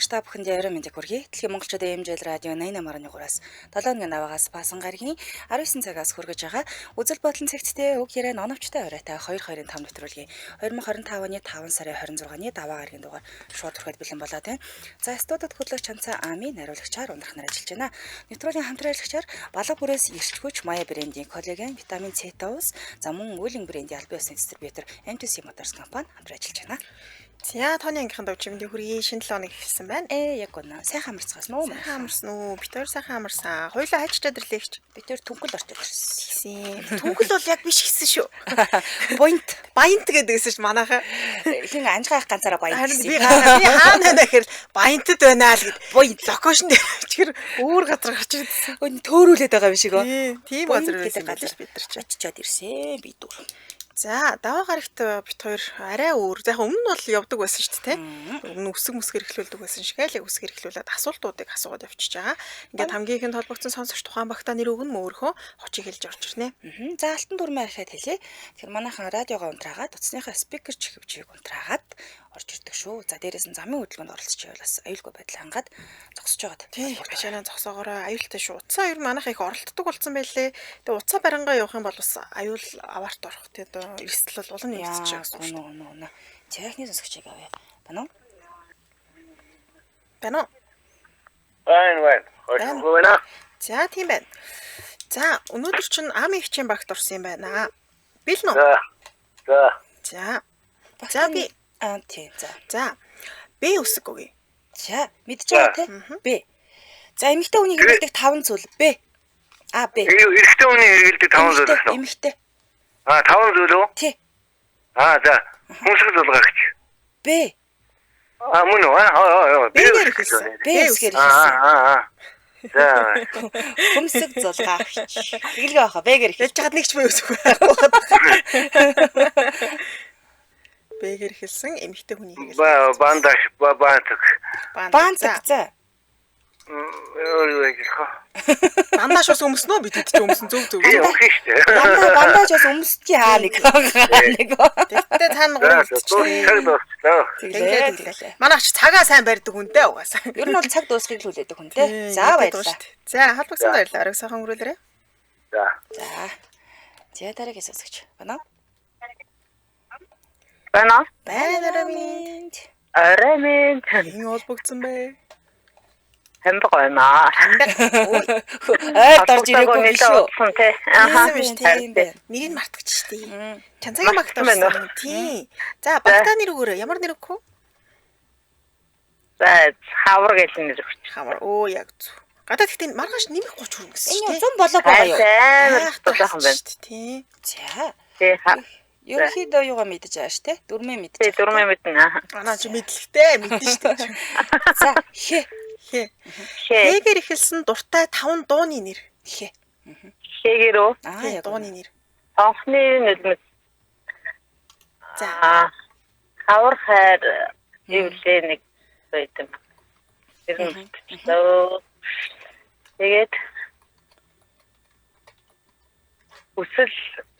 сонсогч та бүхэнд яруу мэндийг хүргэе. Дэлхийн монголчуудын эмжил радио 88.3-аас 7 наваагаас баасан гарагийн 19 цагаас хүргэж байгаа үзэл бодлон цэгцтэй үг яриа оновчтой оройтой 225 нэвтрүүлгийн 2025 оны 5 сарын 26-ны даваа гарагийн дугаар шууд хүрэхэд бэлэн болоод байна. За студид хөтлөгч Чанцаа Ами нариулагчаар ундрах нар ажиллаж байна. Нэвтрүүлгийн хамтран ажиллагчаар балга бүрээс эрч хүч Мая брендийн коллаген, витамин С тоус, за мөн Үелийн брендийн албан ёсны дистрибьютор MTC Motors компани хамтран ажиллаж байна. За тооны ангийнхын давчмын хүрээ шинэ 7 хоног эхэлсэн байна. Яг гоо сайхан амарцгаас нөө сайхан амарсан уу? Битээр сайхан амарсан. Хоёулаа хайчтаад ирлээч. Битээр түнхэл орчод ирсэн. Түнхэл бол яг биш гэсэн шүү. Баянт гэдэгсэн ш манайхаа. Хин анжгаах ганцаараа баянт гэсэн. Би хаана дахир баянтд байна л гэд. Баянт локейшн дээр чихэр өөр газар гарч ирсэн. Төөрүүлээд байгаа юм шиг өө. Тийм газар байсан газар бид нар очичоод ирсэн. Би дүр. За даваа гарагт бит хоёр арай өөр. За өмнө нь бол явдаг байсан шүү дээ, тэ. Өмнө үсэг мүсгэр эхлүүлдэг байсан шиг л яг үсгэр эхлүүлээд асуултуудыг асуугаад явчихж байгаа. Ингээд хамгийн ихэнд холбогдсон сонсогч тухайн багтаа нэр өгнө мөөрхөө хочиг хэлж орж ирнэ. За алтан дүрмээ арихад хэлье. Тэгэхээр манайхан радиогоо унтраагаад утасныхаа спикер чихвчийг унтраагаад орж ирдэг шүү. За дээрээс нь замын хөдөлгөөнд оролцож байвал бас аюулгүй байдал хангаад зогсож байгаа. Тийм. Хашаанаа зогсоогоороо аюултай шүү. Уцаа ер нь манайх их оролддог болсон байлээ. Тэгээ уцаа барангаа явах юм бол бас аюул аварт орох тий одоо эрсдэл бол улам нэгсэж байгаа гэсэн үг. Техник сонсогчийг авъя. Байна уу? Байна уу? Байна. За тийм байна. За өнөөдөр чинь Ами хичээн багт орсон юм байна. Бил нөө? За. За би тийм. За. Б үсэг өгье. За, мэдж байгаа те? Б. За, эмэгтэй хүний хэрэгэлдэг 5 зүйл. Б. Б. Эрэгтэй хүний хэрэгэлдэг 5 зүйл байна уу? Эмэгтэй. 5 зүйл үү? Тий. За. Хүнсэг зулгаагч. Б. Мөн үү? Б үсгээр хэлсэн. За. Хүнсэг зулгаагч. Тэгэлгээ баха. Б-гээр хэлж чад нэг ч б үсэг байхгүй. Б-гээр хэлсэн эмэгтэй хүний хэрэгэлдэг. Бандаш Баанцаг. За. Бандаш бас өмснөө бид ч өмсөн зөв. Бандаж бас өмсдгийг хаа нэг. Тэгтээ та нар Тэглээ. Манайч цагаа сайн барьдаг хүнтэй угаасаа. Ер нь бол цаг дуусхийг л хүлээдэг хүнтэй. За баярлалаа. За холбогдсон баярлалаа. Ариг сайхан өнгөрүүлээрэй. За. За дараагийн сонсогч. Байна уу? Байна. Баярлалаа. Арамын энэ холбогдсон бай. хэмбэг байна. Орж ирээгүй биш үү? Нэрийг мартагч штий. Чанцагийн багт орсон. Тийм. За багтаа нэр өгөөрэй. Ямар нэр өгөх вэ? За хавар гэж нэр өгч. Хавар. Яг зү. Гадаа гэхдээ маргааш нэмэх 30 хүрнэ гэсэн чинь. Энэ 100 болоог байгаа юу? Тулаахан байна. Тийм. За. Тийм. Ерөнхийдөө юугаа мэдэж байгаа ш, тэ? Дөрмөө мэдэж. Тийм, дөрмөө мэднэ. Анаа чи мэдлэгтэй, мэдэн штэ. За, хэ. Хэгээр эхэлсэн дуртай 5 дууны нэр. Хэ. Хэгээр үү? Дууны нэр. Анхны нэлмэс. За. Хавар хайр эвлээ нэг байсан. Тэгээд үсэл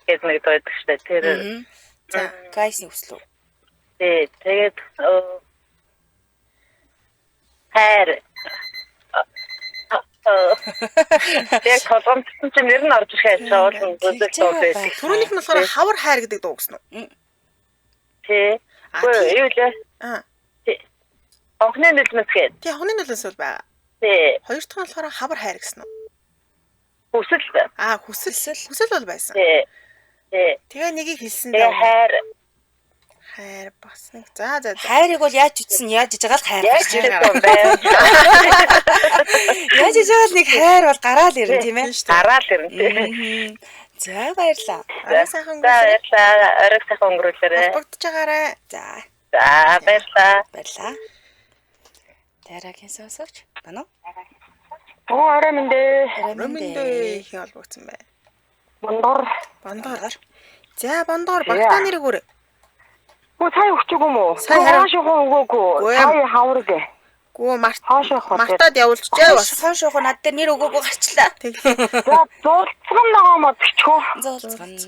гэдэг нэг байдаг штэ. Тэр за, гайсны үслүү. Тэгээд хайр яг толгомцсон чинь нэр нь орж ирэх байж байгаа бол үзэл дуу байдаг. Түрүүнийх нь болохоор хавар хайр гэдэг дуу гэсэн үү? Тий. Юу лээ? Анхны нэлмэс гээд. Тий, анхны нэлмэс бол байгаа. Тий. Хоёр дахь нь болохоор хавар хайр гэсэн үү? Хүсэл. Хүсэл бол байсан. Тий. Тэгээ нэгийг хэлсэн дээ. Хайр бас нэг. За. Хайрыг бол яаж үтсэн, яаж иж байгаа л хайр гэж байна. Яаж иж байгаа л нэг хайр бол гараал ирнэ тийм ээ. Гараал ирнэ. За баярлаа. Арай сайхан өнгөрүүлээ. Арай сайхан өнгөрүүлээ. Холбогдож байгаарай. За. Баярлаа. Дараагийн сонсогч байна уу? Араминдээ хий холбогдсон бай. Бондор. За бондор багтаа нэр өгөөрэй. Сая өгчих юм уу? Сая өгөөгүй. Сая хавар гэ. Гүү мартаад явуулчихжээ бас. Хон шуух над дээр нэр өгөөгүй гарчлаа. За зурцган ногоо модчихоо.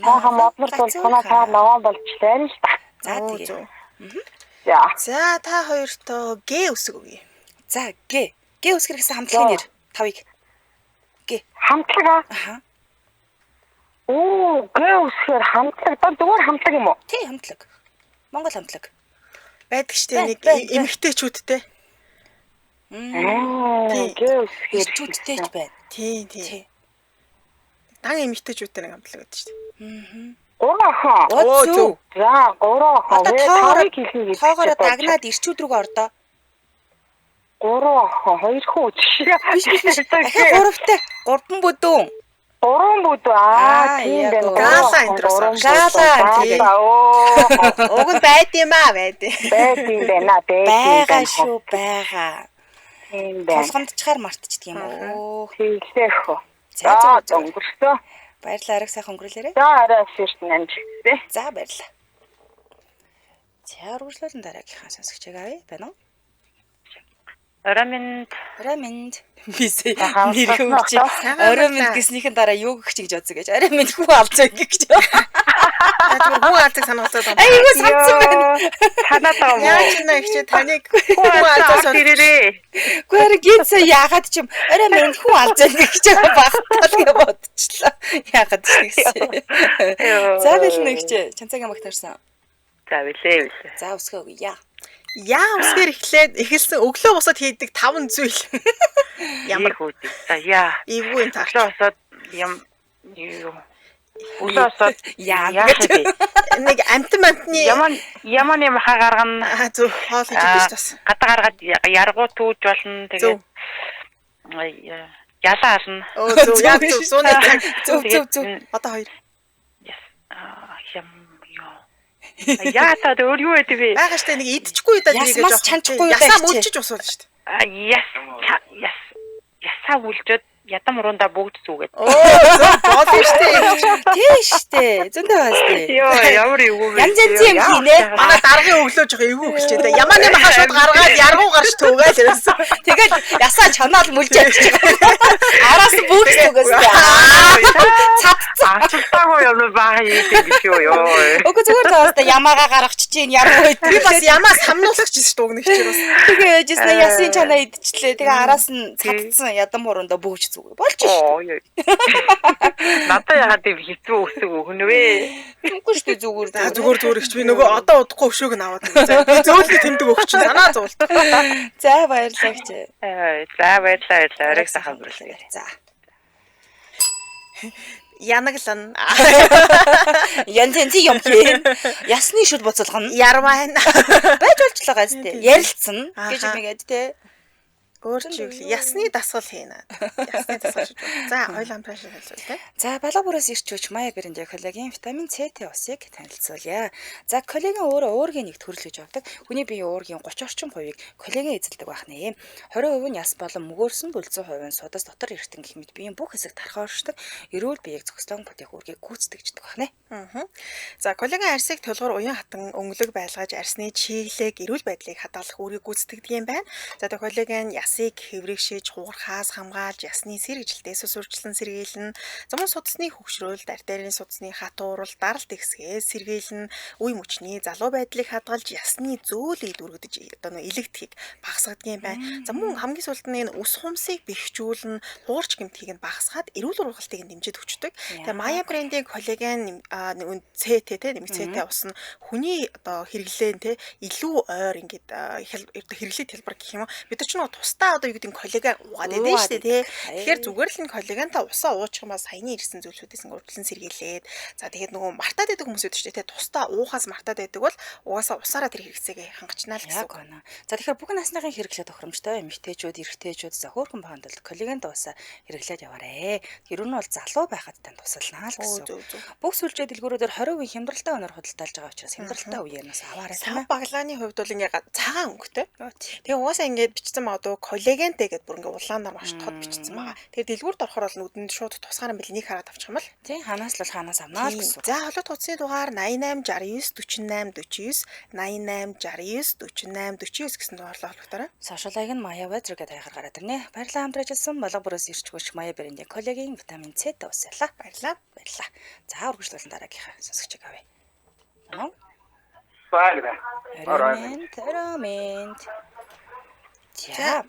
Хаа моднор зурцганаа та ногоо болчихлаа нь. За тэгээ. За. За та хоёртоо Г үсэг өгье. За Г. Г үсгэр гэсэн хамтлагийн нэр 5-ыг. Хамтлаг. Аха. Гэ үсгээр хамтлаг. Зүгээр хамтлаг юм уу? Тий, хамтлаг. Монгол хамтлаг. Байдаг штэ нэг эмэгтэйчүүдтэй. Гэ үсгээр Ирчүүдтэй ч байна. Тий. Дан эмэгтэйчүүдтэй нэг хамтлаг байдаг штэ. Гурван. Оо. За, гурван. Одоо хэлхий. тоогоор дагнаад ирчүүд рүүгээ ордоо. Гурван. Хоёр хүү. Биш. Гуравтай. Гурван бүдүүн. Гурван бүдүү. Тийм байна. Гала энтрос. Уг нь байд юм аа байд. Байд байна. Бага шүү бага. Тийм байна. Толгомдчгаар мартчихдаг юм уу? Хийлээх үү. За өнгөрсөн. Баярлалаа арга сайхан өнгөрүүлээрэй. За арай ширт намжигтэй. За баярлалаа. За үргэлжлүүлэн дараагийнхаа сонсогчийг авъя. Байна уу? Орой минь. Бисээ нэр хөвч. Орой минь гэснийхэн дараа юу гэх чи гэж бодсон гэж. Орой минь хүү алцаа гэж. Хүү алцаг сануулсан байна. Айгуу санцсан байна. Танаад байгаа юм уу? Яаж нэ ихч таныг хүү алцаас ирээрээ. Гүр гинцээ яагаад ч юм орой минь хүү алцаа гэж багтаал гэж бодчихлоо. Яагаад ч гэсэн. За бэлэн ихч чанцагийн багтаарсан. За билээ. За өсгөө үе. Яа үсгээр эхэлсэн өглөө босоод хийдэг 5 зүйл. Ямар хөөдөг. За яа. Эвгүй энэ таарч. Өглөө босоод юу. Өглөө босоод яа гэж. Нэг амтны ямар юм хаа гаргана. Зөв хоол хийж байж тас. Гадаа гаргаад яргуу түүж болно. Тэгээд ялаа ална. Зөв яг зөв. Одоо хоёр. Яа та өөр юу гэдэг вэ? Бага штэ нэг идчихгүй даа нэг жоох. Ясаа мөлжиж усвал штэ. Ясаа үлжээд ядам уруунда бүгд зүгээд. Боол штэ. Тий штэ. Зөндөө байна штэ. Ямар юу вэ? Янз янз юм хийнэ. Манай даргын өглөө жоох эвгүй эхэлчээ даа. Ямар нэм хаа шууд гаргаад яргуу гарч туугаал ерөөсөө. Тэгээд ясаа чанаал мүлжээд чи. Араас бүгд зүгээс. Цацтаагүй юм баа хийдэг гэж юу. Үгүй зүгээр таастаа ямаагаа гаргачих чинь яруу байд. Би бас ямаа самнуулах гэж шүү дээ өгнөх чинь. Тэгээд ясна ясын чанаа идчихлээ. Тэгээ араас нь цадцсан ядам урундаа бөөж зүг. Болж шүү. Надад яагаад тийм хэцүү өсөг өгнө вэ? Үгүй шүү дээ зүгээр. Зүгээр ихч би нөгөө одоо удахгүй өшөөг нь аваад байна. Би зөөлний тэмдэг өгч чинь санаа зовлт. За баярлалаа гэж. За баярлалаа. Орой сайхан өнгөрүүлээ. За. Янаглан. Янз юм хийн. Ясны шүд буцалгана. Ярмаа. Байж болчлоо газ тээ. Ярилцсан гэж юмгээд тээ. Өөр чиглэл ясны дасгал хийнэ. Ясны дасгал шүү. За, хоёул хамтран шиг хэлсэн тийм. За, балабураас ирч хүч Мая Брэндийн коллаген витамин С-тэй усыг танилцуулъя. За, коллаген өөрөө уургийн нэгт хөрөлж явдаг. Хүний биеийн уургийн 30 орчим хувийг коллаген эзэлдэг байх нэ. 20% нь яс болон мөгөөрсөн 70% нь судас дотор эртэн гэх мэт биеийн бүх хэсэг тархаа оршдог. Эрүүл биеийг зохицлон бүтээх үүргийг гүйцэтгэждэг байх нэ. За, коллаген арсыг тулгуур уян хатан өнгөлөг байлгаж арсны чиглэлийг эрүүл байдлыг хадгалах үүргийг гүйцэтгэдэг юм байна. За, коллаген ясыг хэврэгшиж, хугархаас хамгаалж, ясны сэргэжилтээс сүрчлэн сэргийлнэ. Замун судасны хөгшрөөл, артерийн судасны хатуурал, даралт ихсгээс сэргийлнэ. Үе мөчний залуу байдлыг хадгалж, ясны зөөлийг дүргэж, одоо нэг электrik багасгадаг юм байна. За мөн хамгийн сүүлд нь ус хумсыг бэхжүүлнэ, хуурч гэмтгийг нь багасгаад эрүүл ургалтыг нь дэмжиж өгчдөг. Тэгээ Maya брендийн коллаген С-тэй нэмэх С-тэй ус нь хүний одоо хэрэглэн те илүү ойр ингээд хэрэглээ хэлбэр гэх юм уу. Бид ч нэг тусдаа одоо юу гэдэг нь коллаген уугаад байдаг шүү дээ тий. Тэгэхээр зүгээр л энэ коллагентаа усаа уучих юм ба саяны ирсэн зүйлсүүдээс урьдчилан сэргийлээд за тэгээд нөгөө мартаад байдаг хүмүүс үүд шүү дээ тий. Тусдаа уухаас мартаад байдаг бол угаасаа усаараа тэр хэрэгцээгээ хангачнаа л гэсэн үг байна. За тэгэхээр бүх насныхын хэрэглээ тохиромжтой эмэгтэйчүүд, эрэгтэйчүүд за хөөрхөн байханд бол коллагент усаа хэрэглээд яваарэ. Тэр нь бол залуу байхад тань тусалнаа л гэсэн үг. Бүх сүлжээ дэлгүүрүүдээр 20% хямдралтай өнөр худалдаалж байгаа учраас хямдралтай үеэрнээс аваарай. Сав баглааны хувьд бол ингээ цагаан өнгөтэй. Тэгээ угаасаа ингээ бичсэн магадгүй коллагентэй гэдээ бүр ингээ улаанаар маш тод бичсэн байгаа. Тэгээ дэлгүүрт орохоор бол нүдэнд шууд тусгаар бил нэг хараад авчих юм бол. Тийм ханаас л ханаас авнаа л гэсэн. За холбоот утасны дугаар 8869 48 49 88 49 гэсэн дугаарлаа холбогдорой. Сошиалайг нь Maya Weather гэдэг хаягаар гараад ирнэ. Баярлалаа хамтраж ирсэн балбараас ирч хүч Maya брендийн коллаген витамин С-тэй усялаа. Баярлалаа. За үргэлжлүүлэн дараагийнхаа сонсогчийг авъя. Баярлалаа. Ромент. За.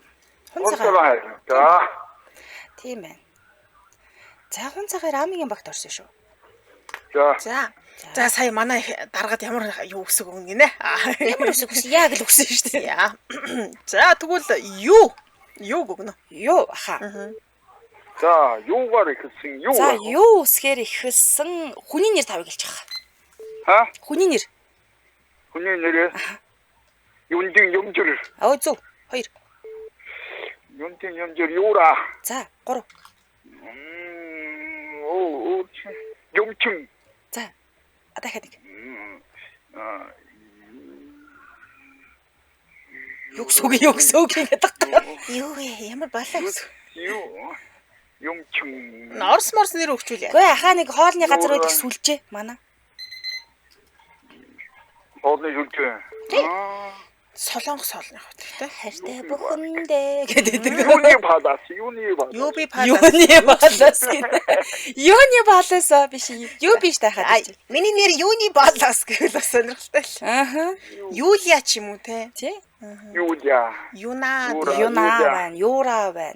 Хунцагаар. За. Тийм байна. За хунцагаар амигийн багт орсон шүү. За. За сая манай даргаад ямар юу өсөг өгнө гинэ. Ямар өсөг гэсэн яг л өгсөн шүү дээ. Яа. За тэгвэл юу өгнө? Юу аха. За, юугаар ихэлсэн юу? За юу үсгээр ихэлсэн хүний нэр тавыг хэлчих. Ха? Хүний нэр. Хүний нэрээ. Юндин юмжир. Зөв. 2. Юндин юмжир юура. За 3. Юмчин. За. Дахиад нэг. Югсөг гэдэг. Юу вэ? Ямар балаа өсөг? Юу? Юмчин. Орс морс нэр өгчүүл яа. Гэхдээ ахаа нэг хоолны газар байдаг сүлжээ манай. Хоолны сүлжээ. Солонгос хоолны хөтөлтэй. Хайртай бүхэндээ гэдэг. Юуны балаас. Юу би балаас гэдэг. Юуны балаас биш. Юу биш тахаад. Миний нэр юуны балаас гэвэл бас сонирхолтой л. Ааха. Юлия ч юм уу те? Тий. Юуля. Юна. Юра байна.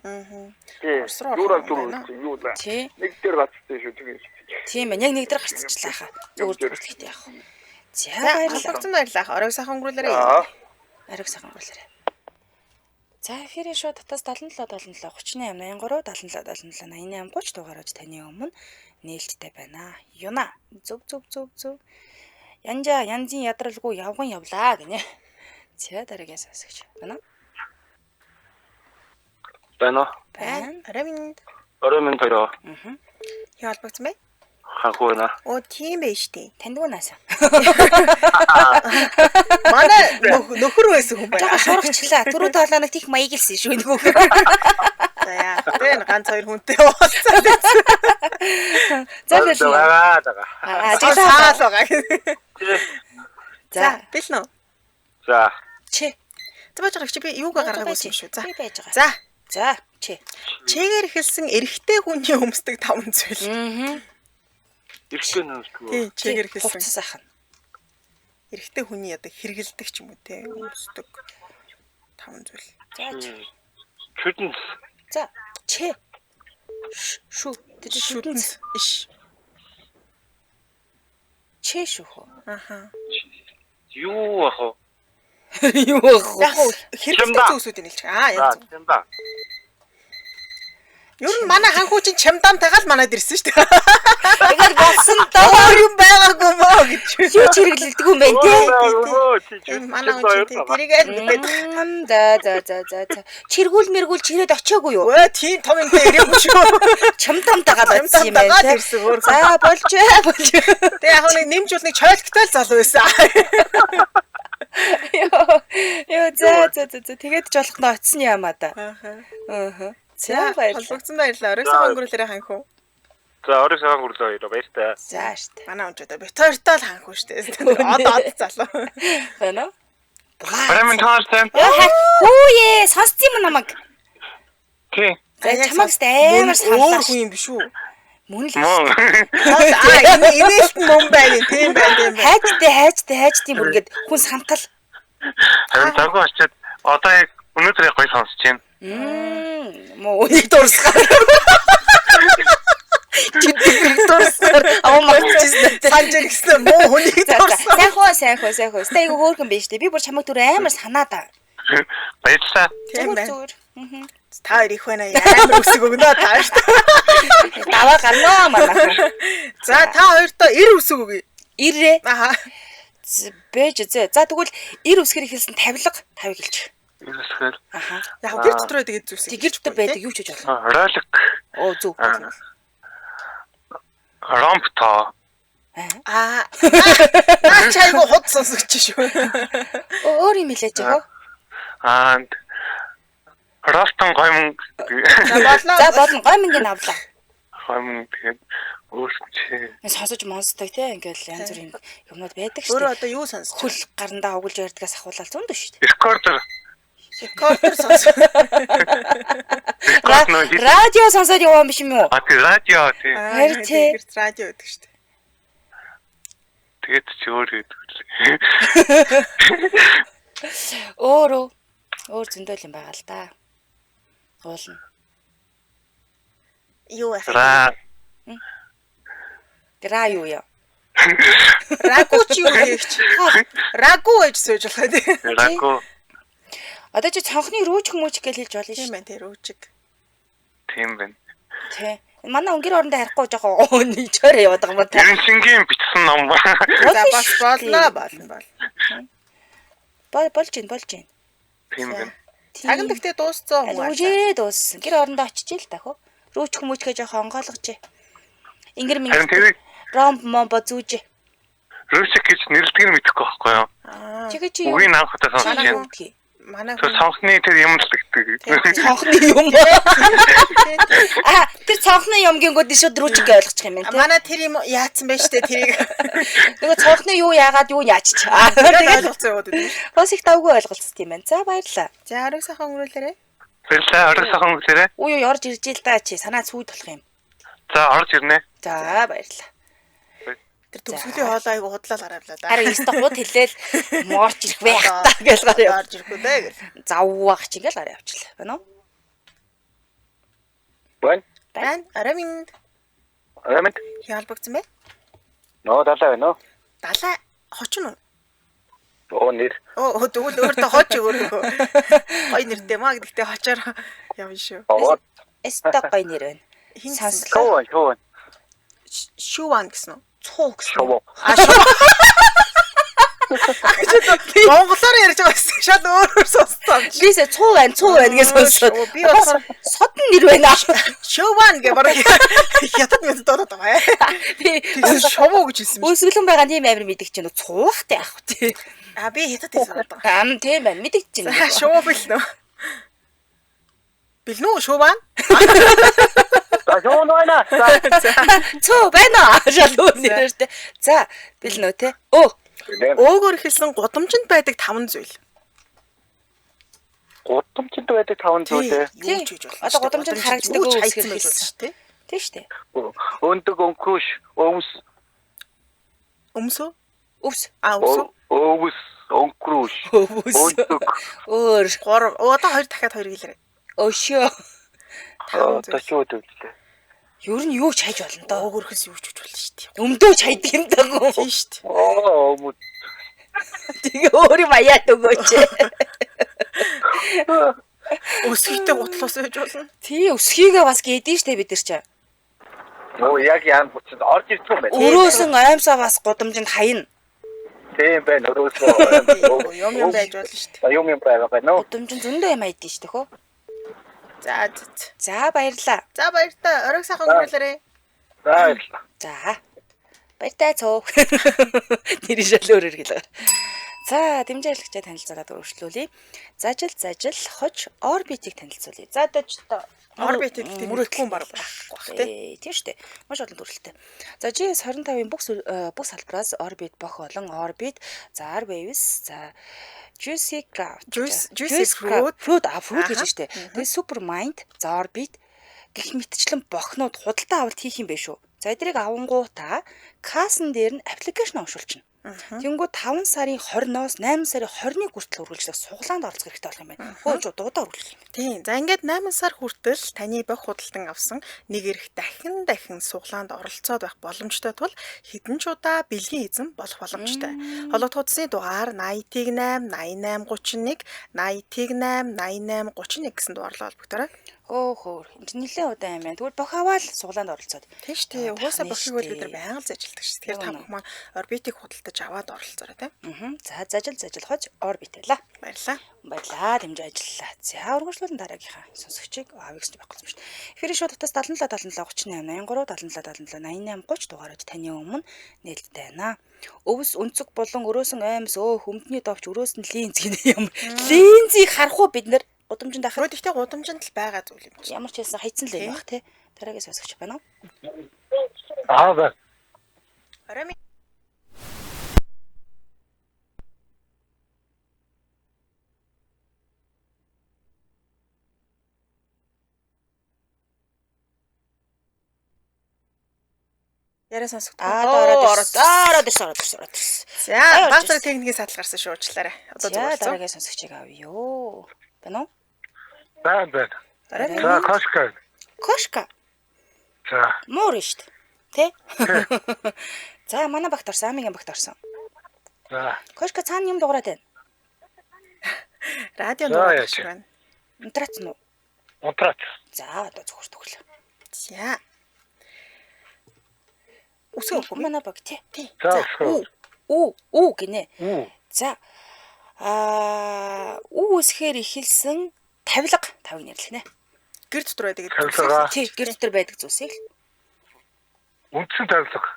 Юура юула. Тий. Нэг дээр гацтай шүү тэгээд. Тийм ээ. Яг нэг дээр гарцчихлаа хаа. Зүгээр гэхдээ яах вэ? За баярлалаа. Оройг сайхан өнгөрүүлээрэй. Ариг сайхан өнгөрүүлээрэй. За эфирийн шоу татаас 77 77 38 83 77 77 88 30 дугаарж таны өмнө нээлттэй байна. Юна. Зөв. Янзын ядралгүй явган явлаа гинэ. За дараагийн сонсогч. Байна. Байна. Оройн төрөө. Юу албагцсан бэ? Ханхуна. Тийм байж тээ. Таньдаг наасаа. Манай нөхөр байсан хүн байна. Шуургачлаа. Түрүү тоолоног тийх маягэлсэн шүү нэг үг. За яа. Тэр ганц хоёр хүнтэй уулзсан. За бэлнэ. За бэлнэ. За. Чи. За байж байгаа чи би юугаа гаргаагүй юм шүү. За. Би байж байгаа. За чи. Чигээр ихэлсэн эрэгтэй хүний өмсдөг 5 зүйл. Эрэгтэй нөмсдгөө. Тий, чигээр ихэлсэн. Хувцас ахна. Эрэгтэй хүний одоо хэрэгэлдэг ч юм уу те өмсдөг 5 зүйл. За чи. Шүдэнс. За чи. Шүү. Тэд шүдэнс. Иш. Чи шүү. Аха. Юу ах вэ? Юу ах вэ? Яг хэрэгэлдэг зүйлсүүдийг хэлчих. Яг зөв. Тийм ба. Юу н манай ханхуучин чамдаамтайгаа л манад ирсэн шүү дээ. Тэгэл болсон доо юм байгаагүй мó гэж. Юу ч хэрэглэдэг юм байна те. Манай хүн тэрийгээ За. Чиргүүл мэргүүл чирээд очиагүй юу? Өө тийм том юмтай ирээгүй шүү. Чамдаамтайгаа л очсон юм байна те. За болж. Тэг яг нэг нэмжүүл нэг чойлогтой л залуу байсан. Йоо за. Тэгээд ч болох нь очсон юм аа да. Аа. За баярлалаа. Холбогдсон баярлалаа. Оройг сайхан өнгөрүүлээрэй ханхуу. За оройг сайхан өнгөрүүлээ баяртай. За штэ. Манай өнчөдөө би тойртой л ханхуу штэ. Одоо залуу. Байна уу? Барамын таастай. Хүүе, сонсцсон юм намайг. Тий. За чамайг амар саналаа. Өөр хүн юм биш үү? Мөн л. Инээлт мөн байна. Тийм байна. Хайжтай бүр ингээд хүн сантал. Харин цагаа очиад одоо яг өнөөдөр гоё сонсож байна. Муу үнийг дуусгаар. Дуусгаар аммагчсан. Санжир гэсэн муу хүнийг дуусгаар. Сайн хөө. Стайг хөөрхөн биш дээ. Би бүр чамайг түр амар санаадаа. Баярлалаа. Тийм байна. Та хоёр их байна. Амар үсэг өгнө та шүү дээ. Даваа гарнаа манайх. За та хоёртоо 90 үсэг өгье. 90. Аха. Бэж зэ. За тэгвэл 90 үсгээр ихэлсэн тавилга тавыг хэлчих. Ирсгэл. Аха. Яг гэр дотор байдаг зүйлс. Гэр дотор байдаг юу ч хийж болно. Ролик. Оо зүг. Ромпто. Чайгу хот сонсогч шүү. Өөр юм хэлээж байгаа. Ростон гоймон. За болно. Гоймонгийн авлаа. Гоймон тэгээд өөрчлөж. Сонсож монсдог те ингээл янз бүрийн юмнууд байдаг шүү. Өөрөө одоо юу сонсож? Хөл гарандаа угуулж ярьдгаас ахуулаад зөндөө шүү. Рекордер. Рекордер сонсож. Радио сонсоод яваа юм биш юм уу? Радио тий. Харин тий. Радио гэдэг шүү. Тэгээд чи өөр гэдэг. Өөр зөндөл юм байгаа л да. Уулна. Юу яах вэ? Ра юу яа? Рагу чи юу хийч? Рагу гэж сууж болох тийм. Раку. Одоо чи цонхны рүүч хүмүүч гэж хэлж болно Тийм шүү. байна тэр өвчг. Тийм байна. Тий. Манай өнгөр орондоо харихгүй жоохон нийчээр яваад байгаа юм та. Ерөнхийлгийн бичсэн ном. За бас болно. Болж гин. Тийм байна. Цаган тэгтээ дууссан юм аа. Рүүжээ дууссан. Гэр орондоо очиж л тахуу. Рүүч хүмүүч гэж жоохон онгойлгож. Ингэр Харин минь тэрийг ромбо зүүж. Русик гэж нэрлэдэг нь мэдэхгүй байхгүй юу? Чигээ чи юу? Үгийн анхтай сонсож Манай байна. үгдгий. Манай Тэр цонхны тэр юм л гэдэг. Цонхны юм. Тэр цонхны юмгингүүд шууд рүүчг ойлгочих юм байна тий. манай тэр юм яатсан байж тээ тэрийг Нөгөө цонхны юу яагаад юу яачч. тэгээд ойлгоцсон яваад байдаг. Бас их давгүй ойлголцсон юм байна. За баярлалаа. За ариг сайхан өнгөрүүлээрэй. Баярлалаа. Орой сайхан үзээрэй. Уу юу орж ирж ил да чи санаа сүйд болох юм. За орж ирнэ. За баярлалаа. Тэр төгсгөлийн хоолоо айгу худлаа гараавлаа да. Харин стохууд хэлээл морж ирэх байх та гэж гараа яв. Орж ирэхгүй дээ гэл. Заввах чи ингээл гараа явчлаа. Байна уу? Байн арамин Амт. ялбагцсан бэ? Ноо далаа байна уу? Далай хочин уу? Оо нэр. Оо тэгвэл өөртөө хоч өөрөө. Гой нэртэй маа гэдэгтээ хочоор явна шүү. Oo. Эста гой нэр байна. Хин Сонслоо. Шоу. шүүван гэсэн үү? Цуу гэсэн. Шоу. Монголоор ярьж байгаа гэсэн шал өөрөөр сонссон. Бисээ цуу байна гэж сонссоо. Би болохоор Содон нэр байна. шүүван гэ бараг ятад мэд додод байгаа. Би Шовоо гэж хэлсэн юм. өсвөлэн байгаа тийм амир мэддэг чинь цуухтай яах вэ? А би хятад хэлсэн байгаа. Тийм байна. Мэддэг чинь. Шуу бил нөө. Бил нөө шүүван? Шоу нойна. Цуу байна. Шалуу нэртэй. За бил нөө те. Өөгөр хэлсэн гудамжинд байдаг 5 зүйл. Гудамжинд байдаг 5 зүйлээ. Юу ч гэж болно. Одоо гудамжинд харагддаг үйл үсгэр хэлсэн хэлсэн. шүү дээ. Тийм шүү дээ. Өндөг өнкөш өвс Өмсөө? Өвс. өвс өнкрүш Өвс. өндөг Өөр. 3. Одоо 2 дахиад 2 гэлээрэй. Өшөө. тачуу төвлөө. Юу нь юу ч хайж болно доо. Өөгөр хэлсэн юу ч гэж болно шүү дээ. Өмдөө ч хайдаг юм даа. Тийм шүү дээ. Oo муу. Тэгээ өөрийн маяат өгөөч. Өсгийтэй гутлуус байж болно. Тий өсгийгээ бас гэдэн штэ бид нар ч. Оо яг яан буцаад орж ирэх юм байна. Өрөөсөн аймсаа бас гудамжинд хаяна. Тийм байна. Өрөөсөө Юм байж болно шүү дээ. юм байгаа нөө. Гудамжинд зөндөө юм хайдсан штэ хөө. За баярлаа. За баяртай. Оройг сайхан өнгөрүүлээрэй. Баярлалаа. За. Баяртай цоо. Тэр шалөөр иргэлээ. За, дэмжээ айлгчаа танилцуулаад өргөжлүүлье. Зажил хож орбитыг танилцуулъя. За, дожтой. Орбит гэдэг мөрөдгөн баг байхгүй тий. Тийм шүү дээ. Маш олон төрөлтэй. За, GS25-ын бүх салбараас орбит бох олон орбит, за Airwaves, за Juicy Craft, Fruit гэж штэ. Тэгээ Supermind, за орбит гэх мэтчлэн бохнууд худалдаа авалт хийх юм бэ шүү. За эдрийг авангуудаа касн дээр нь аппликейшн уншуулчихна. Тэнгүү 5 сарын 20-оос 8 сарын 20-ны хүртэл үргэлжлэх суглаанд оролцох хэрэгтэй болох юм байна. Хөөж дуудаа үргэлжлэх юм. Тийм. За ингээд 8 сар хүртэл таны бох худалдан авсан нэг эрх дахин суглаанд оролцоод байх боломжтой тул хэдэн ч удаа бэлгийн эзэн болох боломжтой. Холбогдох утасны дугаар 80-8 8831 80-8 8831 гэсэн дугаарлаа холбогдорой. Хөөр. Энд нэлээд удаан юм байна. Тэгвэл бох аваад суглаанд оролцоод. Тийм шүү дээ. Угаасаа бохыг бол бид нар байнга л зажилдаг шүү. Тэгэхээр та бүхэн маань орбитыг худалдаж аваад оролцоорой тийм. За зажил хож орбит байла. Баярлаа. Дэмжиж ажиллалаа. За үргэлжлүүлэн дараагийнхаа сонсогчийг авъягч байхгүй юм шүү дээ. Эфирийн шууд утас 77 78 38 33 77 88 30 дугаарууд таны өмнө нээлттэй байна. Өвс өнцөг болон өрөөсөн аймс хөмдний довч өрөөсөн линз гэх юм. Линзийг харах уу бид нар гудамжинд ахах. Гэхдээ гудамжинд л байгаа зүйл юм чи. Ямар ч хэлсэн хайцсан л юм бах тий. Дараагийн сонсогч байна уу? Аа. Орой Яриа сонсогд. Ороод ирсэн. За, баазар техникийн сатал гарсан шуучлаарай. Одоо зүгээр дараагийн сонсогчийг авъё. Байна уу? Байна. За кошка. Кошка. За. Муур шүү дээ. Тэ? За манай багт орсон, амигийн багт орсон. За. Кошка цаана юм дуурайд байна. Радио дуурайдаг шиг байна. Унтрац нь уу? Унтрац. За одоо зөвхөр төглөө. За. Үсгөө Үгүй манай баг тий. За өсгөө. Үү гинэ. Үү. За үү үсгээр ихэлсэн тавилга тавыг нэрлэх нэ. Гэр дотор байдаг гэдэг. Тавилга. Тий, гэр дотор байдаг зүйлсийг л. Үндсэн тавилга.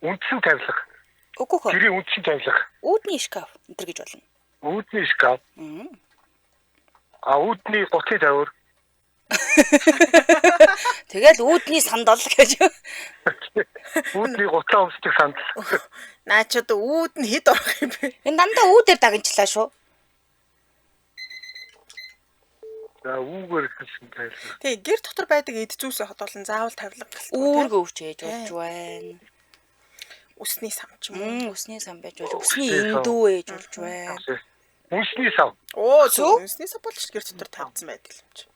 Үндсэн тавилга. Үгүй хөө. Гэрийн үндсэн тавилга. Үүдний шкаф энэ гэж болно. Үүдний шкаф. Үүдний гуцын тавир. Тэгэл үүдний сандал гэж. Үүдний гуцаа өмсдөг сандал. Наа ч одоо үүд нь хэд орох юм бэ? Энэ дандаа үүдээр дагнчлаа шүү. За үүгээр хэлсэн тавилга. Тий, гэр дотор байдаг эд зүйлсээ хотолон заавал тавилга гэлтгүй. Үүргөө өвчээж болж байна. Үсний сам ч юм уу. Үсний сан байж болж, үсний эндүү ээж болж байна. Үнсний сав. Оо, зөв. Үсний сам бол ч гэр дотор тавьсан байдаг юм чи.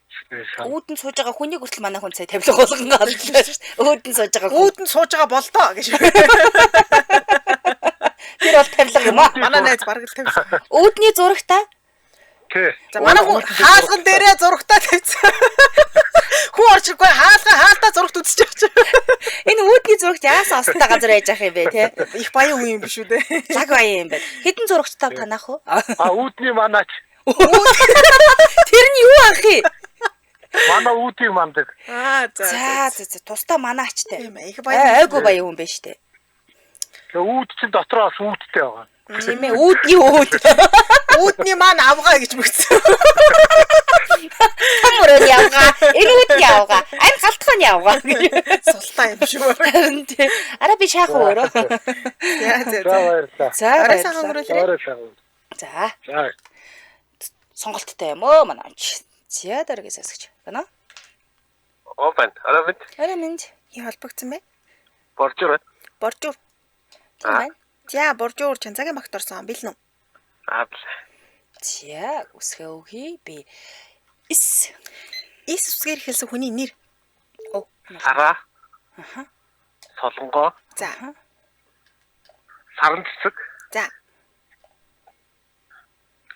Үүдэн сууж байгаа хүний хүртэл манай хүн сая тавилга болгон алдлаа шүү дээ. Үүдэн сууж байгаа. Үүдэн сууж байгаа болдоо гэж. Тэр бол тавилга юм аа. Манай найз бараг л тавьсан. Үүдний зурагта. Тий. За манай хүн хаалган дээрээ зурагтаа тавьсан. Хүн орж ирэхгүй хаалтаа зурагт үзчих гэж. Энэ үүдний зурагт яасан остой газар яж ах юм бэ те? Их баян хүн юм биш үү дээ. Лаг баян юм байна. Хэдэн зурагт тав танах уу? Үүдний манаач. Тэр нь юу ах юм? Манай үүдийг мандаг. За тусдаа манаачтай. Тийм ээ, их баян. Айгу баян хүн байна штэ. Тэгээ үүд чинь дотроо бас үүдтэй байгаа. Тийм ээ, үүдний үүд. Үүдний маань авгаа гэж мэгцэн. Хамрын явгаа, эрүүдний явгаа, ань галтгааны явгаа. Султаа юм шүү. Харин тий. Араа би шаах өөрөө. За. За Арайсан хөнгөрүүлээ. За. За. Сонголттой юм оо манай амч. За дараагийн сасгч. Байна. Опен. Аравит. Арай минь. Юу холбогдсон бэ? Боржур. Боржуур. Тийм байна. За, боржуур чанцагийн багт орсон бэлнэ үү? За үсгээ өгье би. Ис үсгээр хэлсэн хүний нэр. Оо. Сара. Аха. Солонгоо. За. Саран цэцэг. За.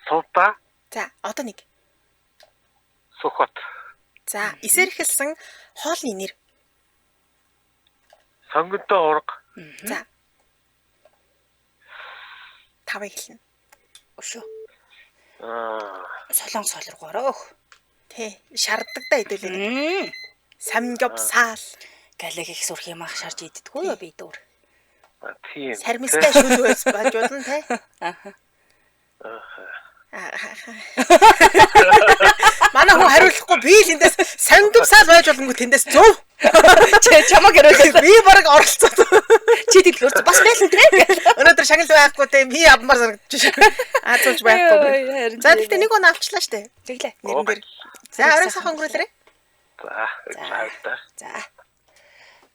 Суута. За, одоо нэг. Сухот. За, исээр хэлсэн хоолны нэр. Сонгонтой ураг. За. Тавыг хэлнэ. Өшөө. Солон солиргоороо. Тэ, шарддагтаа хэдүүлээ. Самгявсаал. Галэг их сурах юм ах шарж иддэггүй юу би дүүр. Тийм. Сармистай шүлвэс баж болно те. Манай хүн хариулахгүй би л эндээс самгявсаал байж боломгүй тэндээс зөв. Чамаг ярилээ. Би бараг оролцоод. Чи тэглүүр бас байлаа тийм. Өнөөдөр шагнал байхгүй те би авмаар санагдчих. Аазуулж байхгүй. За тэгтээ нэг он авчлаа штэ. Тэглээ. Нэрэн дээр. За орой сайхан өнгөрүүлээрэй. За.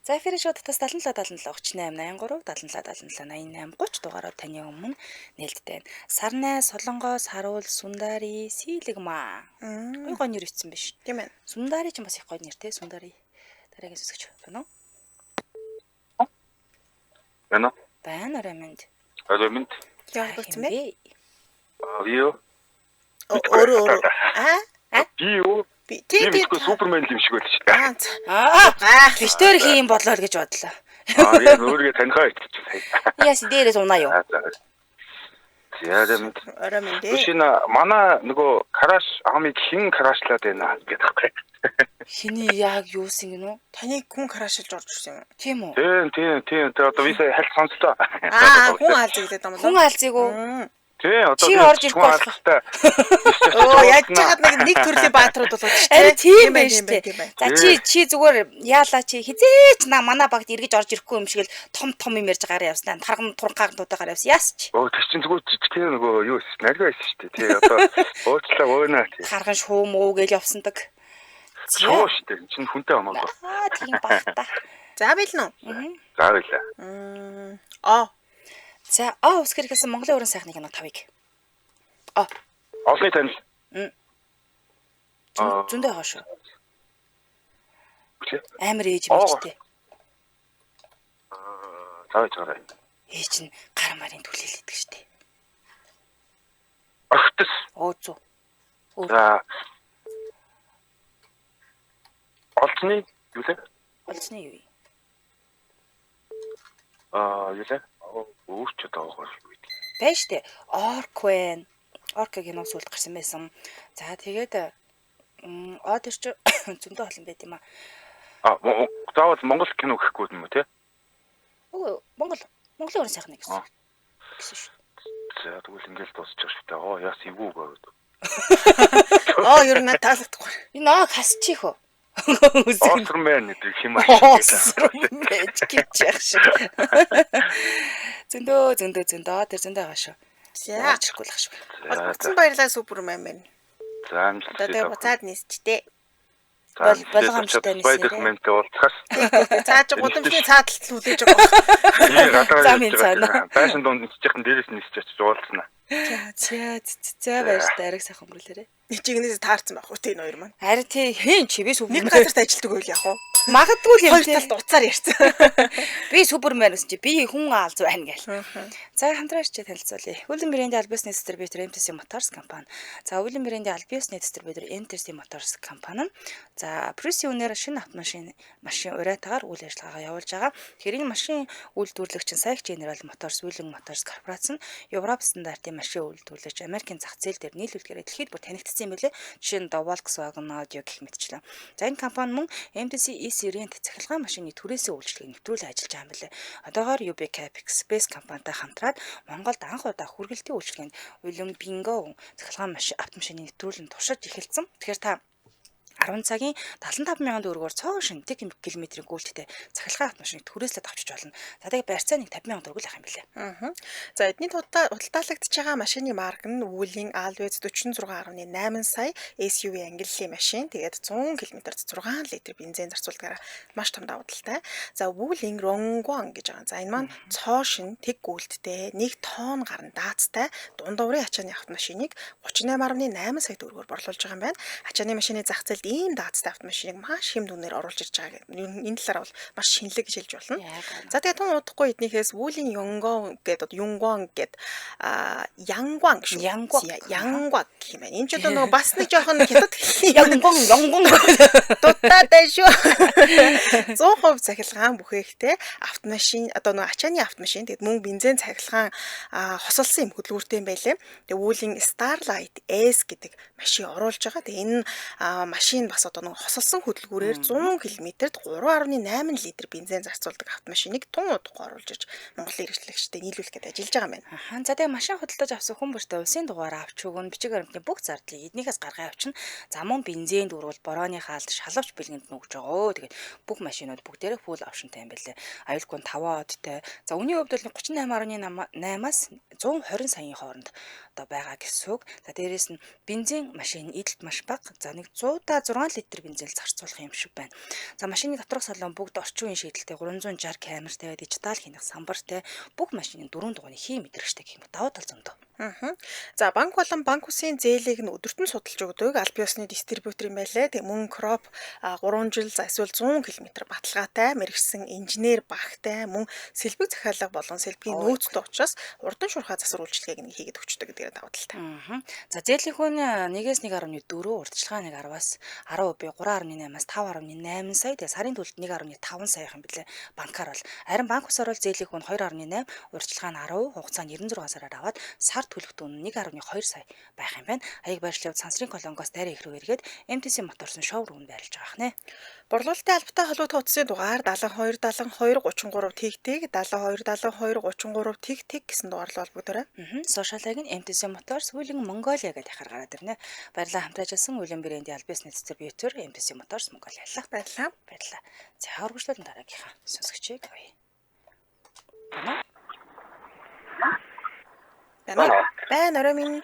За эфир шоуд тас 77 38 83 77 77 88 30 дугаараар таны өмнө нээлттэй байна. Сарнай, Солонгоо, Саруул, Сундари, Силэгма. Гой нэр ицсэн биш. Тийм ээ. Сундари ч бас их гой нэртэй. Сундари. Дараагийн сүсгч байна уу? Байна. Байна Раминд. Раминд. Яа болцсон бэ? Юу? Өөрөө. Би юу? Тийм Супермен юм шиг байл шүү дээ. Твистер хийм болоо л гэж бодлоо. Яг өөрийгөө танихаа иччихсэн. Яс дээрээс унаа юу? Раминд. Раминд. Шина манай нөгөө краш амиг хин крашлаад байна гэдэг байхгүй. Хиний яг юусэн гинөө? Таныг хүн крашилж орж ирсэн юм. Тийм үү? Тийм. Тэгээ одоо виса хальт сонслоо. Хүн алзагдаад юм болов. Хүн алзыг уу? Тийм одоо чи орж ирэхгүй болох. Оо яаж чагаад нэг төрлийн баатрууд болоод шүү дээ. Тийм байж тээ. За чи зүгээр яалаа чи хизээч манай багт эргэж орж ирэхгүй юм шиг л том юм ярьж гараа явснаа. Тарган туранхаагнуудаагаар явсан яасч. Оо тэр чинь зүгээр жижигхэн нөгөө юу найрга байсан шүү дээ. Тий одоо уучлаа өөнө тий. Тарган шуу муу гэж явсандаг. Шуу шүү дээ. Чин хүнтэй хамаагүй. Тийм баг та. За билнэ үү? За байлаа. За үсгэр хэлсэн Монголын уран сайхны кино 5-ыг. Олны танил. Зөндөө байгаа шүү. Амар ээж мэжтэй. Зааж гараа. Ээж нь гар марын түлээлэдэг штэ. Ахтас. Өөзөө. За. Олцны юу лээ? Олцны юу? Юу лээ? Өөрчөд байгаа шүү. Бай штэ. Орк байна. Оркыг кино сүлд гарсан байсан. За тэгээд одер ч зөндөө олон байт юм аа. Заавал Монгол кино гэхгүй юм уу те? Монголын уран сайхан гэсэн. Гэсэн шүү. За тэгвэл ингээл дуусчих шүү дээ. Яас эвгүй гээд. Ер нь таалагдахгүй. Энэ хасчих хөө. Остермен гэдэг юм аа. Остермен гэж яах шиг. Зөндөө тэр зөндөө байгаа шүү. За ачрахгүй л ах шүү. Олцсон баярлалаа Супермен байна. За амжилт. Тэгээд буцаад нисчтэй. Болгоомжтой нисээ. Spider-Man-тэй уулзахаас. Цааж гудамжны цааталт хүлээж байгаа. За минь цаана. Фэшн донд нисчихэн дээрээс нисчих уулзнаа. За баяр та ариг сайхан өнгөрүүлээрэ. Чигнээс таарсан байх уу те энэ хоёр маань. Харин тий хэн чи би Супермен. Нэг газарт ажилтдаг байл яах вэ? Магадгүй л юм тий. Хоёр талд уцаар ярьсан. Би Супермен гэсэн чи би хүн алз байна гээл. За хамтраач танилцуулъя. Уильям Брендийн албаасны дистрибьютор MTC Motors компани. За Уильям Брендийн албаасны дистрибьютор MTC Motors компани нь за Prusy-ээр шинэ автомашин уриатаагаар үйл ажиллагаагаа явуулж байгаа. Тэгэхээр энэ машин үйлдвэрлэгч SAIC General Motors Уильям Motors корпорац нь Европ стандартын машин үйлдвэрлэж Америкийн зах зээл дээр нийлүүлгээр дэлхийд бүр танигдсан юм билээ. Жишээ нь Volkswagen, Audi гэх мэтчлэн. За энэ компани мөн MTC E-Series цахилгаан машины түрээсээ үйлчлэгийг нэвтрүүлэн ажиллаж байгаа юм билээ. Одоогоор UB Capex Space компанитай хамтраад Монголд анх удаа хүргэлтийн үйлчлэгэнд Уильям Bingo цахилгаан автомашины нэвтрүүлэн туршиж эхэлсэн. Тэгэхээр та 10 цагийн 75,000 төгрөгөөр цоо шин километрийн гүйлттэй цахилгаан автомашиныг түрээслээд авчиж болно. За тэгээд барьцаа нэг 50,000 төгрөг л ах юм билээ. За эдний худалдаалагдж байгаа машины марк нь Wuling Always 46.8 сая SUV ангиллын машин. Тэгээд 100 км-д 6 литр бензин зарцуулдагаараа маш том давуу талтай. За Wuling Rongguan гэж байгаа. За энэ маань цоо шин гүйлттэй 1 тонн гарна даацтай дундуурын ачааны автомашиныг 38.8 сая төгрөгөөр борлуулж байгаа юм байна. Ачааны машины зах зээлд ийм даацтай автомашиныг маш хэм дүнээр оруулж ирж байгаа. Энэ талаар бол маш шинэлэг гэж хэлж болно. За тэгээд тун удахгүй эднийхээс Wuling Yongguan гэдэг Yongguan гэдэг Yangguan шүү. Yangguan гэх юм байна. Энэ ч одоо нөгөө бас нэг жоохон хятад Yongguan дутаатай шүү. 100% цахилгаан бүхээгтэй автомашин одоо нөгөө ачааны автомашин тэгээд мөн бензин цахилгаан хосолсон юм хөдөлгүүртэй юм байлээ. Тэгээд Wuling Starlight S гэдэг машин оруулж байгаа. Тэгээд энэ машин бас одоо нэг хосолсон хөдөлгүүрээр 100 км-д 3.8 литр бензин зарцуулдаг автомашиныг тун удахгүй оруулж ирж Монголын хэрэглэгчдэд нийлүүлэх гэдэг ажиллаж байгаа юм байна. За тэгээ машин худалдаж авсан хүн бүртээ улсын дугаараа авч өгөн бичиг баримтны бүх зардлыг эднийхээс гаргаа явуулна. За мөн бензин дүүргэл борооны хаалт шалгавч бэлгэнд нь өгж байгаа. Тэгээд бүх машинууд бүгдээрээ full optionтай юм байлээ. Аюулгүй 5 одтой. За үүний хувьд бол 38.8-аас 120 саяын хооронд одоо байгаа гэсэн үг. За дээрээс нь бензин машин эдэлт маш бага. За нэг 100-6 литр бензин зарцуулах юм шиг байна. За машины доторх салон бүгд орчин үеийн шийдэлтэй 360 камертай, дижитал хянах самбартай, бүх машины 4 дугууны хий мэдрэгчтэй гэх юм давуу тал зөндөө. За банк болон банк үсгийн зээлийг нь өдөртөн судалж өгдөг аль биесны дистрибьютор юм байлээ. Тэг мөн Кроп 3 жил за эсвэл 100 км баталгаатай мэрэгсэн инженер багтай мөн сэлбэг захиалга болон сэлбэгийн нөөцтэй учраас урдан шуурхай засвар үйлчилгээг нь хийгээд өгчдөг гэдэг давуу талтай. За зээлийн хүн 1-1.4 урдчилгаа 10-аас 10% 3.8-аас 5.8 сая тэгээ сарын төлөлд 1.5 сая юм билээ банкар бол харин банк ус орол зээлийн хүн 2.8 урдчилгаа нь 10 хугацаанд 96 сараар аваад сар төлөх дүн 1.2 сая байх юм байна. Аяг байршлын сансрын колонгоос дайрын их рүү эргээд MTC Motors-ын шоурумд байрлаж байгаа хнэ. Борлуулалтын албатай холбоотой утасны дугаар 72 72 33 тэгтэг 72 72 33 тэгтэг гэсэн дугаарлал холбогдорой. Сошиалыг нь MTC Motors Wuling Mongolia гэдэг ахаар гараад ирнэ. Баярлалаа хамтраж алсан Уильям Брендийн албаасны дистрибьютор MTC Motors Mongolia баярлалаа. Баярлалаа. За хөргөжлөлтөнд дараагийнхаа сонсогчийг авъя. Байна орой минь.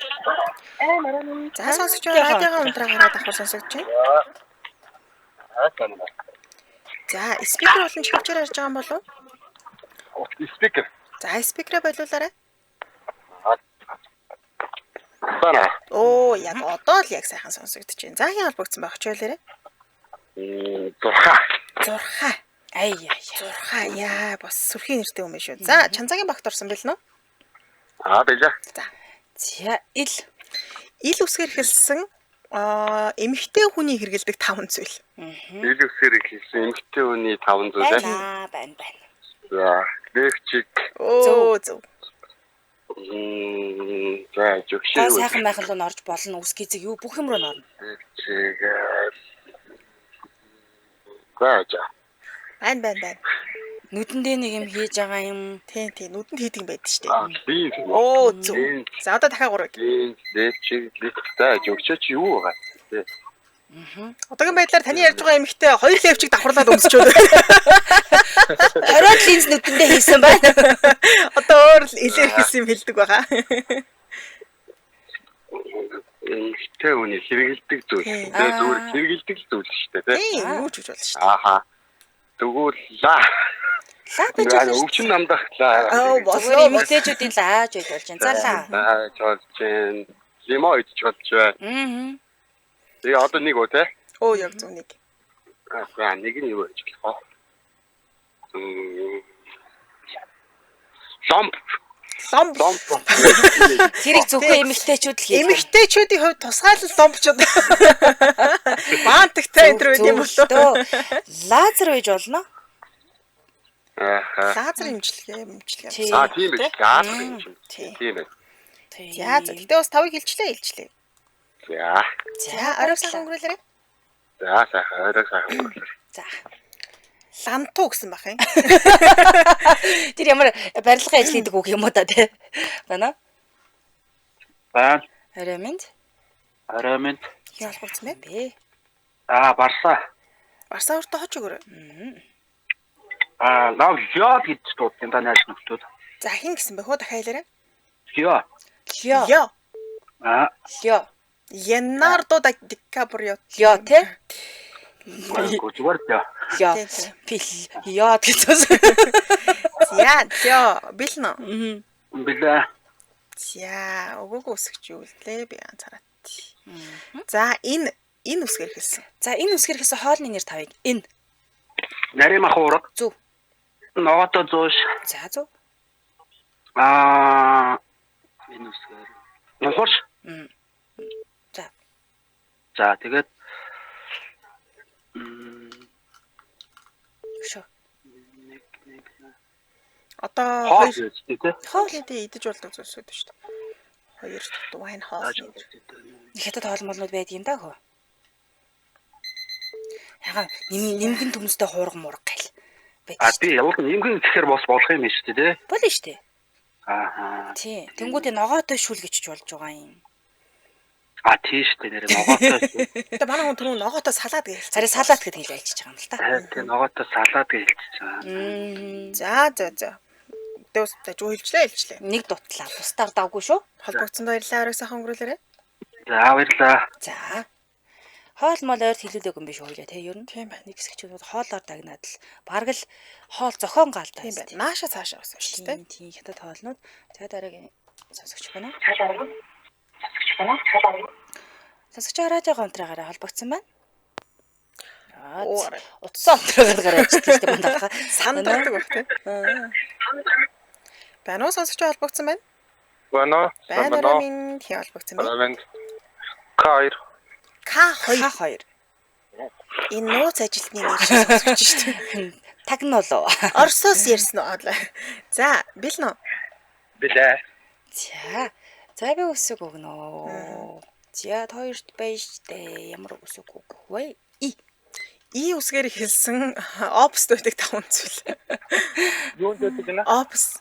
За сонсогч радиогийн ундраа гараад авах сонсогч чинь. За спикер болон чивчээр харж байгаа юм болов уу? Спикер. За спикерээ болуулаарай. удаа. Оо, яг одоо л яг сайхан сонсогдож байна. Заагийн холбогдсон байх ч байлаарэ. Зурхаа. Ай. Зурхаа яа, бас сүрхийн нэртэй юм биш үү. За, Чанзагийн багт орсон бэл нөө? Бэлээ. За, ил үсгээр хэлсэн эмэгтэй хүний хэрэгэлдэг 5 зүйл. Ил үсгээр хэлсэн эмэгтэй хүний 5 зүйл. байна. За, лэгчиг. Зөв. За, жогшиг. Сайхан майхан руу орж болно. Үс гизэг юу бүх юм руу норно. Лэгчиг. За. Байна. Нүдэндээ нэг юм хийж байгаа юм. Тийм, нүдэнд хийдэг юм байдаг шүү Би. дээ. Оо, зөв. За, одоо дахиад 3. Лэгчиг. За, жогшиж юу байгаа. Одоогийн байдлаар таны ярьж байгаа эмэгтэй 2 левчиг давхарлаад өмсчөөд. 20 линз нүдэндээ хийсэн байна. Одоо өөр илэр хийсэн юм хэлдэг байгаа. Эмэгтэй хүний хэрэгэлдэг зүйл. Тэгээ зүгээр хэрэгэлдэг зүйл шүү дээ, тийм, юу ч гэж болно шүү дээ. Ааха. Тэгвэл лаа байж болно. Өвчин намдах лаа. Зүгээр эмэгтэйчүүдийн лааж байж болж байна. За лаа. Чолчин. Лимо идэж болж байна. Тэгээ одоо нэг үү те? Оо, яг зөв нэг. Нэг нь юу гэж болох вэ? Ломп. Тэрийг зөвхөн эмэгтэйчүүд л хийх. Эмэгтэйчүүдийн хувьд тусгаалал ломпчууд. Баантагтай энэ үед юм болоо. Лазер байж болно. Лазер имчилгээ. Тийм байх. Лазер имчилгээ. Тийм байх. За, тэгтээ бас 5-ыг хэлчлээ. За, орой сайхан өнгөрүүлээрэй. За, сайхан орой сайхан өнгөрүүлээрэй. За. Лантуу гэсэн бах юм. Тэр ямар барилгын ажил хийдэг үг юм уу та тий? Байна. Байна. Орой минь. Яа холбогдсон бэ? Бэ. Барса. Барсаа өртөө хож өгөөрэй. Лав яа гэж дуудсан та нааш нөхдөд. За, хин гэсэн бэ хөө дахиад хэлээрэй. Лё. Яннардо Дикаприо. Лё тий? Зүгээр дээ. Лё. Пил. Яа гэсэн. За, лё. Билнэ. Билээ. За, өгөөгөө үсгч юу лээ би анцаарат. За, энэ үсгээр хэлсэн. За, энэ үсгээр хэлсэн хоолны нэр тавыг. Энэ. Наримах уурга. Зөв. Ногоото зууш. За, зөв. Энэ үсгээр. Нохорш. За, тэгээд Шо. Одоо хоолтой идэж болдог зүйлсүүд шүү дээ. 2 дугайн хоол. Хятад хоолмолнууд байдаг юм да хөө. Яга нэмгэн төмөстэй хуурга мурга гэл. Би явал нэмгэн гэхээр болох юм шүү дээ, тий? Болно шүү дээ. Тий. Тэнгүүтээ ногоотой шүл гэж болж байгаа юм. Тийш дээ нэр ногоотой. Тэгээ манай хүн түрүү ногоотой салаад гээл. Харин салаад гэдэг хэлээ альчиж байгаа юм л та. Тэгээ ногоотой салаад гэлчихэж байгаа. За. Дэвстэй жоо хэлжлээ. Нэг дутлаа. Бусдаар давгүй шүү. Холбогдсон баярлалаа. Орой сайхан өнгөрүүлээрэй. За, баярлалаа. За. Хоол мол ойрт хэлүүлдэг юм биш үү те ер нь. Тийм байна. Нэг хэсэгчүүд хоолоор дагнаад л бараг л хоол зохион гаалтай. Тийм байна. Нааша цаашаа бас шүү дээ. Тийм хятад хоолнууд. За дараагийн сонсогч байна. Сонсогч радио гонтраагаараа холбогдсон байна. Утсан онтраагаар гараад ирж байгаа мандаа. Сандардаг баг тийм. Байна уу сонсогч холбогдсон байна? Байна. Минь холбогдсон байна. К2. Энэ нууц ажилтны нэг сонсогч шүү дээ. Тагн болоо. Орсоос ярьсан уу? За, билнэ. Билээ. За би үсэг өгнө. За хоёрт байж дээ. Ямар үсэг өгөх вэ? И үсгээр хэлсэн опс байдаг 5 зүйл. Юунд байдаг гэнэ? Опс.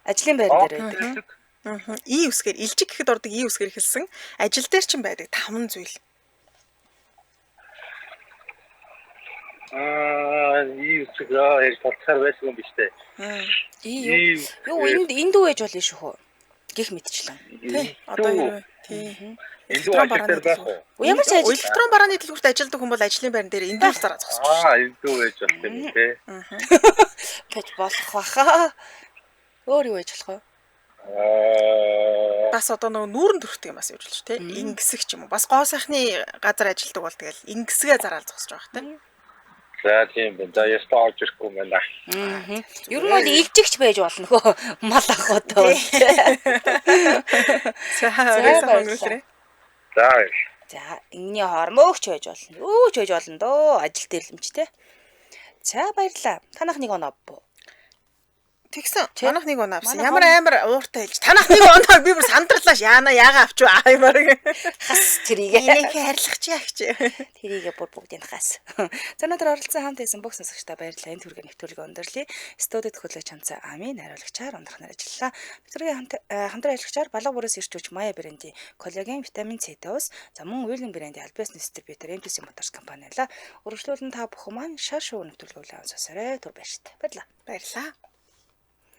Ажлын байр дээр байдаг. И үсгээр илжиг гэхэд ордог и үсгээр хэлсэн ажил дээр ч байдаг 5 зүйл. И үсэг яа толцоор байсан юм биш үү? Юу энд дүү ээж болно шүү хөө. Гэх мэтчлэн. Тий. Одоо хэрвээ тий. Электрон барааны байх уу? Ямар ч ажил электрон барааны дэлгүүрт ажилладаг хүн бол ажлын байран дээр эндүү зараа зогсож байна. Эндүү байж болох юм тий. Гэж болох баха. Өөр юу байж болох вэ? Бас одоо нөгөө нүүрэн төрхтэй юм бас явж болж тий. Ингэсэг ч юм уу. Бас гоо сайхны газар ажилладаг бол тэгэл ингэсгээ зараал зогсож байгаа тий. За тийм байна. За ястаа орж ирэхгүй байна. Ер нь бол илжигч байж болно хөө мал ахуйтай. За энэний хормоогч байж болно. Юу ч байж болно дөө. Ажил тэрлэмжтэй. За баярлаа. Танах нэг оноо буу. Тэгсэн. Танах нэг оноо авсан. Ямар амар ууртай хэлж. Танах нэг оноо би бүр сандарлааш яага авч аймаар. Хас тэрийг. Энийг хайрлах чи ягч. Тэрийг бүр бүгдийг хас. За өнөөдөр оролцсон хамт байсан бүх сонсогчдаа баярлалаа. Энэ түргээ нэвтрүүлэг өндөрлөе. Студид хөтлөгч Чанцаа Амин хариулагчаар ундрахнаар ажиллалаа. Нэвтрүүлгийн хамтран ажиллагчаар балга бүрээс ирж үуч Мая брендийн коллаген, витамин С дос, за мөн Уйлэн брендийн альбиас дистрибьютор MPC Motors компаниалаа. Өргөжлүүлэн та бүхэн маань шаш шоу нэвтрүүлгөө аван сонсорой. Түр баяр та. Баярлалаа. Баярлалаа.